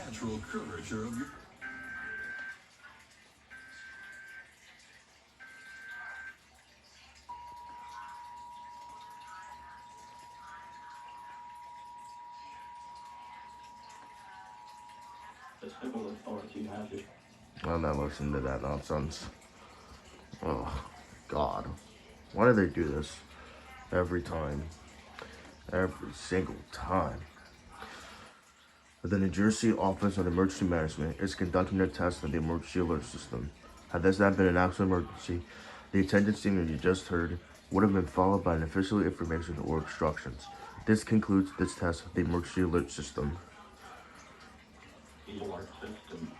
natural curvature of your... I'm not listening to that nonsense. Oh, God. Why do they do this? Every time. Every single time. The New Jersey Office of Emergency Management is conducting a test of the emergency alert system. Had this not been an actual emergency, the attendant statement you just heard would have been followed by an official information or instructions. This concludes this test of the emergency alert system. Alert system